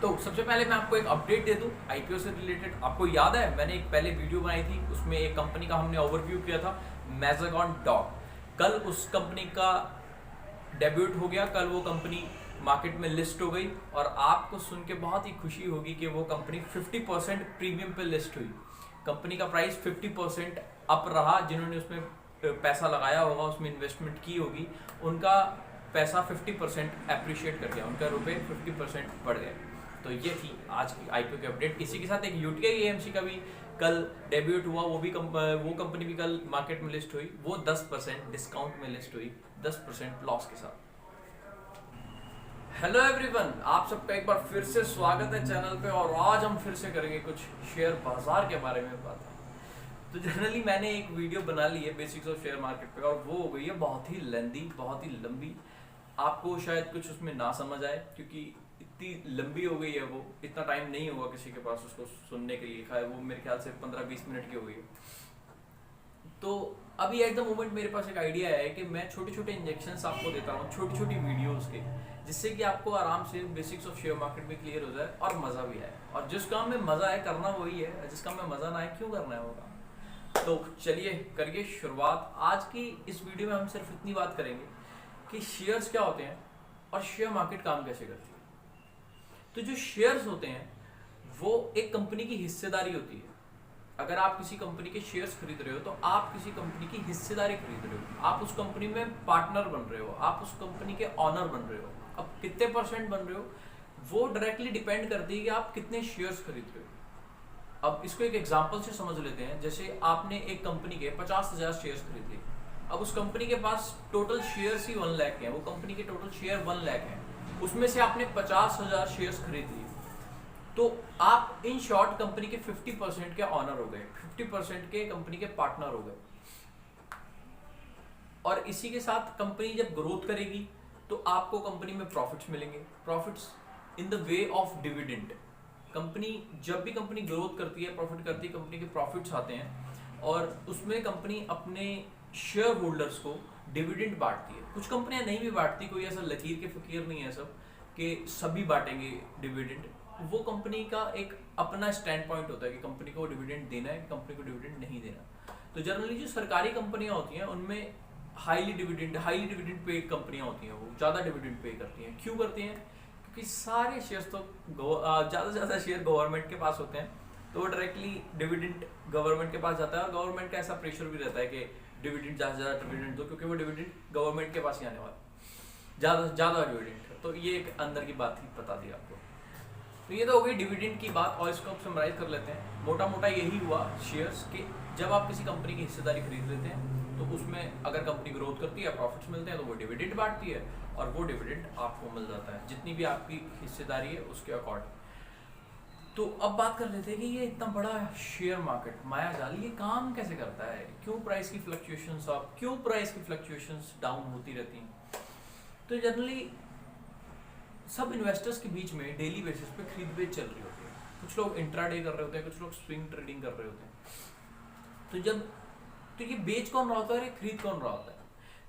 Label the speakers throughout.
Speaker 1: तो सबसे पहले मैं आपको एक अपडेट दे दूं आईपीओ से रिलेटेड। आपको याद है मैंने एक पहले वीडियो बनाई थी, उसमें एक कंपनी का हमने ओवरव्यू किया था, मैज़ागॉन डॉग। कल उस कंपनी का डेब्यूट हो गया, कल वो कंपनी मार्केट में लिस्ट हो गई और आपको सुन के बहुत ही खुशी होगी कि वो कंपनी 50% प्रीमियम पे लिस्ट हुई। कंपनी का प्राइस 50% अप रहा। जिन्होंने उसमें पैसा लगाया होगा, उसमें इन्वेस्टमेंट की होगी, उनका पैसा 50% अप्रिशिएट कर गया, उनका रुपए 50% बढ़ गए। तो ये थी आज की आईपीओ की अपडेट। इसी के साथ एक यूटीआई एएमसी का भी कल डेब्यूट हुआ, वो कंपनी भी कल मार्केट में लिस्ट हुई। वो 10% डिस्काउंट में लिस्ट हुई, 10% लॉस के साथ। हेलो एवरीवन, आप सबका एक बार फिर से स्वागत है चैनल पे। और आज हम फिर से करेंगे कुछ शेयर बाजार के बारे में बात। तो जनरली मैंने एक वीडियो बना ली है बेसिक्स ऑफ शेयर मार्केट पे, और वो हो गई है बहुत ही लेंदी, बहुत ही लंबी। आपको शायद कुछ उसमें ना समझ आए क्योंकि इतनी लंबी हो गई है, वो इतना टाइम नहीं होगा किसी के पास उसको सुनने के लिए। वो मेरे ख्याल से 15-20 मिनट की हो गई है। तो अभी एट द मोमेंट मेरे पास एक आइडिया है कि मैं छोटे छोटे इंजेक्शंस आपको देता हूँ, छोटी छोटी वीडियोस के, जिससे कि आपको आराम से बेसिक्स ऑफ शेयर मार्केट में क्लियर हो जाए और मज़ा भी आए। और जिस काम में मज़ा आए करना वही है, जिस काम में मज़ा ना आए क्यों करना है होगा। तो चलिए करिए शुरुआत। आज की इस वीडियो में हम सिर्फ इतनी बात करेंगे कि शेयर्स क्या होते हैं और शेयर मार्केट काम कैसे करती है। तो जो शेयर्स होते हैं वो एक कंपनी की हिस्सेदारी होती है। अगर आप किसी कंपनी के शेयर्स खरीद रहे हो तो आप किसी कंपनी की हिस्सेदारी खरीद रहे हो, आप उस कंपनी में पार्टनर बन रहे हो, आप उस कंपनी के ऑनर बन रहे हो। अब कितने % बन रहे हो वो डायरेक्टली डिपेंड करती है कि आप कितने शेयर्स खरीद रहे हो। अब इसको एक एग्जांपल से समझ लेते हैं। जैसे आपने एक कंपनी के 50,000 शेयर्स खरीद लिए। अब उस कंपनी के पास टोटल शेयर्स ही 1 लाख हैं, वो कंपनी के टोटल शेयर 1 लाख हैं, उसमें से आपने 50,000 शेयर्स खरीद लिए। तो आप इन शॉर्ट कंपनी के 50% के ऑनर हो गए, 50% के कंपनी के पार्टनर हो गए। और इसी के साथ कंपनी जब ग्रोथ करेगी तो आपको कंपनी में प्रॉफिट्स मिलेंगे, profits in the way of dividend. Company जब भी कंपनी ग्रोथ करती है, प्रॉफिट करती है, कंपनी के प्रॉफिट्स आते हैं और उसमें कंपनी अपने शेयर होल्डर्स को डिविडेंड बांटती है। कुछ कंपनियां नहीं भी बांटती, कोई ऐसा लकीर के फकीर नहीं है सब कि सभी बांटेंगे डिविडेंड। वो कंपनी का एक अपना स्टैंड पॉइंट होता है कि कंपनी को डिविडेंड देना है, कंपनी को डिविडेंड नहीं देना। तो जनरली जो सरकारी कंपनियां होती हैं उनमें हाईली डिविडेंड पे कंपनियां होती हैं, वो ज़्यादा डिविडेंड पे करती हैं। क्यों करती हैं? क्योंकि सारे शेयर्स तो ज़्यादा से ज़्यादा शेयर गवर्नमेंट के पास होते हैं, तो वो डायरेक्टली डिविडेंड गवर्नमेंट के पास जाता है। और गवर्नमेंट का ऐसा प्रेशर भी रहता है कि डिविडेंड ज़्यादा से ज़्यादा डिविडेंड दो, क्योंकि वो डिविडेंड गवर्नमेंट के पास ही आने वाला, ज़्यादा से ज़्यादा डिविडेंड। तो ये एक अंदर की बात ही बता दी आपको। तो ये तो हो गई डिविडेंड की बात, और इसको अब समराइज कर लेते हैं। मोटा मोटा यही हुआ शेयर्स के, जब आप किसी कंपनी की हिस्सेदारी खरीद लेते हैं तो उसमें अगर कंपनी ग्रोथ करती है, प्रॉफिट्स मिलते हैं, तो वो डिविडेंड बांटती है और वो डिविडेंड आपको मिल जाता है जितनी भी आपकी हिस्सेदारी है उसके अकॉर्डिंग। तो अब बात कर लेते हैं कि ये इतना बड़ा शेयर मार्केट माया जाल ये काम कैसे करता है, क्यों प्राइस की फ्लक्चुएशंस अप, क्यों प्राइस की फ्लक्चुएशंस डाउन होती रहती हैं। तो जनरली सब इन्वेस्टर्स के बीच में डेली बेसिस पे खरीद बेच चल रही होती है। कुछ लोग इंट्राडे कर रहे होते हैं, कुछ लोग स्विंग ट्रेडिंग कर रहे होते हैं। तो ये बेच कौन रहा होता है और ये खरीद कौन रहा होता है?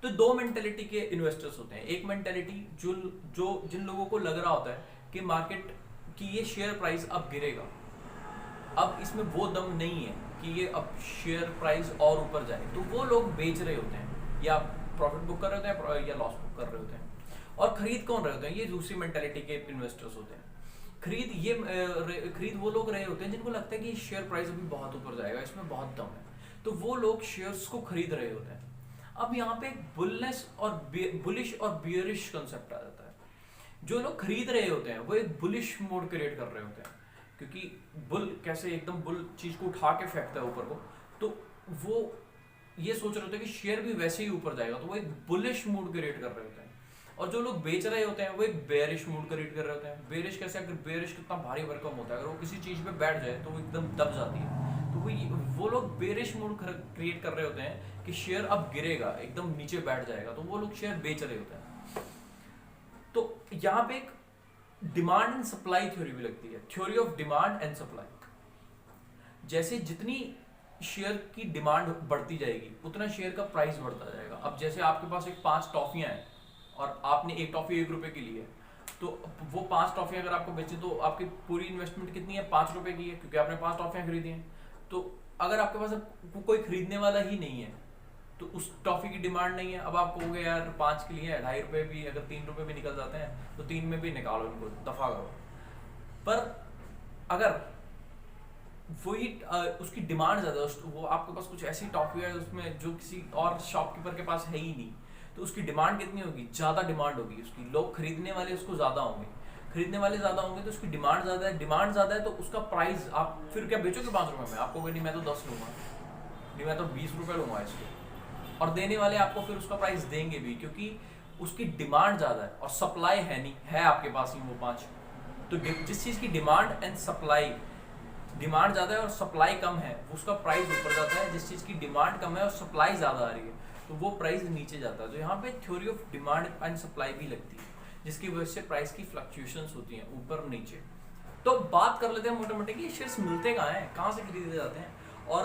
Speaker 1: तो दो मेंटेलिटी के इन्वेस्टर्स होते हैं। एक मेंटेलिटी जिन लोगों को लग रहा होता है कि मार्केट की ये शेयर प्राइस अब गिरेगा, अब इसमें वो दम नहीं है कि ये अब शेयर प्राइस और ऊपर जाए, तो वो लोग बेच रहे होते हैं, या प्रॉफिट बुक कर रहे होते हैं या लॉस बुक कर रहे होते हैं। और खरीद कौन रहे होते हैं? ये दूसरी मेंटेलिटी के इन्वेस्टर्स होते हैं। खरीद वो लोग रहे होते हैं जिनको लगता है कि शेयर प्राइस अभी बहुत ऊपर जाएगा, इसमें बहुत दम है, तो वो लोग शेयर्स को खरीद रहे होते हैं। अब यहाँ पे एक बुलिश और बियरिश कंसेप्ट आ जाता है। जो लोग खरीद रहे होते हैं वो एक बुलिश मोड क्रिएट कर रहे होते हैं, क्योंकि बुल कैसे एकदम बुल चीज को उठा के फेंकता है ऊपर को, तो वो ये सोच रहे होते हैं कि शेयर भी वैसे ही ऊपर जाएगा, तो वो एक बुलिश मूड क्रिएट कर रहे होते हैं। और जो लोग बेच रहे होते हैं वो एक बेयरिश मूड क्रिएट कर रहे होते हैं। बेयरिश कैसे? अगर बेयरिश कितना भारी भरकम होता है, अगर वो किसी चीज पे बैठ जाए तो वो एकदम दब जाती है। तो वो लोग बेयरिश मूड क्रिएट कर रहे होते हैं कि शेयर अब गिरेगा, एकदम नीचे बैठ जाएगा, तो वो लोग शेयर बेच रहे होते हैं। तो यहाँ पे एक डिमांड एंड सप्लाई थ्योरी भी लगती है, theory of demand and supply. जैसे जितनी शेयर की डिमांड बढ़ती जाएगी उतना शेयर का प्राइस बढ़ता जाएगा। अब जैसे आपके पास एक 5 टॉफियां हैं और आपने एक टॉफी 1 रुपए की ली है, तो वो 5 टॉफियाँ अगर आपको बेचे तो आपकी पूरी इन्वेस्टमेंट कितनी है, 5 रुपए की है, क्योंकि आपने 5 टॉफियाँ खरीदी हैं। तो अगर आपके पास अब कोई खरीदने वाला ही नहीं है तो उस टॉफी की डिमांड नहीं है। अब आप कहोगे यार 5 के लिए 2.5 रुपए भी, अगर 3 रुपए भी निकल जाते हैं तो 3 में भी निकालो इनको, दफा करो। पर अगर वही उसकी डिमांड ज़्यादा है, वो आपके पास कुछ ऐसी टॉफी है उसमें जो किसी और शॉपकीपर के पास है ही नहीं, तो उसकी डिमांड कितनी होगी, ज़्यादा डिमांड होगी उसकी, लोग खरीदने वाले उसको ज़्यादा होंगे, खरीदने वाले ज़्यादा होंगे तो उसकी डिमांड ज़्यादा है, डिमांड ज़्यादा है तो उसका प्राइस आप फिर क्या बेचोगे 5 रुपये में, आपको नहीं मैं तो 10 लूँगा, नहीं मैं तो 20 रुपये लूँगा इसके, और देने वाले आपको फिर उसका प्राइस देंगे भी, क्योंकि उसकी डिमांड ज़्यादा है और सप्लाई है नहीं, है आपके पास ही वो 5। तो जिस चीज़ की डिमांड एंड सप्लाई, डिमांड ज़्यादा है और सप्लाई कम है, उसका प्राइस ऊपर जाता है। जिस चीज़ की डिमांड कम है और सप्लाई ज़्यादा आ रही है तो वो प्राइस नीचे जाता है। तो यहाँ पे theory of demand and supply भी लगती है, जिसकी वजह से प्राइस की फ्लक्चुएशंस होती हैं ऊपर नीचे। तो बात कर लेते हैं मोटे मोटे कि शेयर्स मिलते कहाँ हैं, कहाँ से खरीदे जाते हैं, और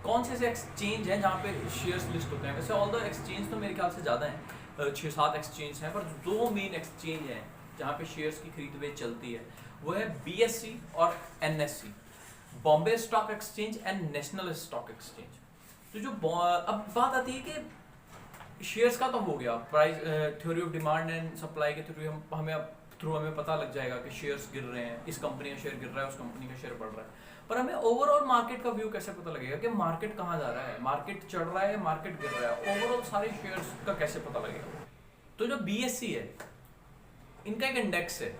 Speaker 1: कौन से ऐसे एक्सचेंज हैं जहाँ पे शेयर्स लिस्ट होते हैं। वैसे ऑल द एक्सचेंज तो मेरे ख्याल से ज़्यादा हैं, 6-7 एक्सचेंज हैं, पर 2 मेन एक्सचेंज हैं जहाँ पे शेयर्स की खरीद बेच चलती है, वो है BSE और NSE, Bombay stock exchange and national stock exchange. तो जो अब बात आती है कि शेयर्स का तो हो गया, price theory of demand and supply के थ्रू हमें पता लग जाएगा कि शेयर्स गिर रहे हैं, इस कंपनी का शेयर गिर रहा है, उस कंपनी का शेयर बढ़ रहा है। पर हमें ओवरऑल मार्केट का व्यू कैसे पता लगेगा कि मार्केट कहाँ जा रहा है, मार्केट चढ़ रहा है, मार्केट गिर रहा है, ओवरऑल सारे शेयर्स का कैसे पता लगेगा। तो जो BSE है, इनका एक इंडेक्स है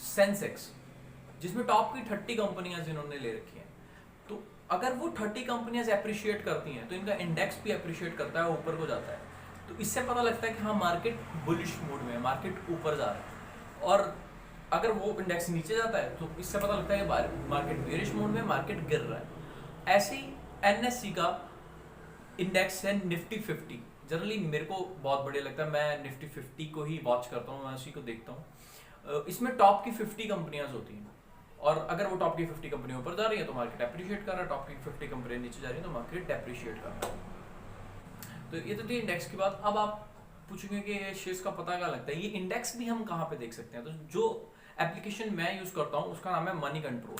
Speaker 1: सेंसेक्स, जिसमें टॉप की 30 कंपनियां जिन्होंने ले रखी हैं। तो अगर वो 30 कंपनियां अप्रिशिएट करती हैं तो इनका इंडेक्स भी अप्रिशिएट करता है, ऊपर को जाता है। तो इससे पता लगता है कि हाँ मार्केट बुलिश मूड में है, मार्केट ऊपर जा रहा है। और अगर वो इंडेक्स नीचे जाता है तो इससे पता लगता है कि मार्केट बेरिश मूड में, मार्केट गिर रहा है। ऐसे ही NSE का इंडेक्स है निफ्टी 50। जनरली मेरे को बहुत बढ़िया लगता है, मैं निफ्टी 50 को ही वॉच करता हूँ, मैं उसी को देखता हूँ। इसमें टॉप की 50 कंपनियां होती हैं, और अगर वो टॉप की 50 कंपनी ऊपर जा रही है तो मार्केट अप्रिशिएट कर रहा है, टॉप की 50 कंपनी नीचे जा रही है तो मार्केट डेप्रिशिएट कर रहा है। तो ये तो थी इंडेक्स की बात। अब आप पूछेंगे कि शेयर्स का पता क्या लगता है, ये इंडेक्स भी हम कहाँ पे देख सकते हैं। तो जो एप्लीकेशन मैं यूज़ करता हूँ उसका नाम है मनी कंट्रोल,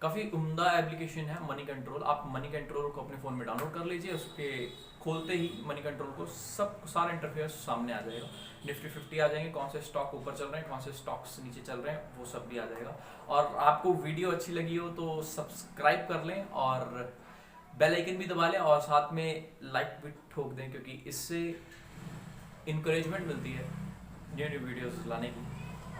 Speaker 1: काफ़ी उम्दा एप्लीकेशन है मनी कंट्रोल। आप मनी कंट्रोल को अपने फ़ोन में डाउनलोड कर लीजिए, उसके खोलते ही मनी कंट्रोल को सारा इंटरफेस सामने आ जाएगा, निफ्टी 50 आ जाएंगे, कौन से स्टॉक ऊपर चल रहे हैं, कौन से स्टॉक्स नीचे चल रहे हैं, वो सब भी आ जाएगा। और आपको वीडियो अच्छी लगी हो तो सब्सक्राइब कर लें और बेल आइकन भी दबा लें, और साथ में लाइक भी ठोक दें, क्योंकि इससे इंकरेजमेंट मिलती है न्यू वीडियोस लाने की।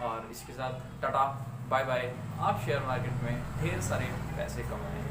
Speaker 1: और इसके साथ टाटा बाय बाय। आप शेयर मार्केट में ढेर सारे पैसे कमाएं।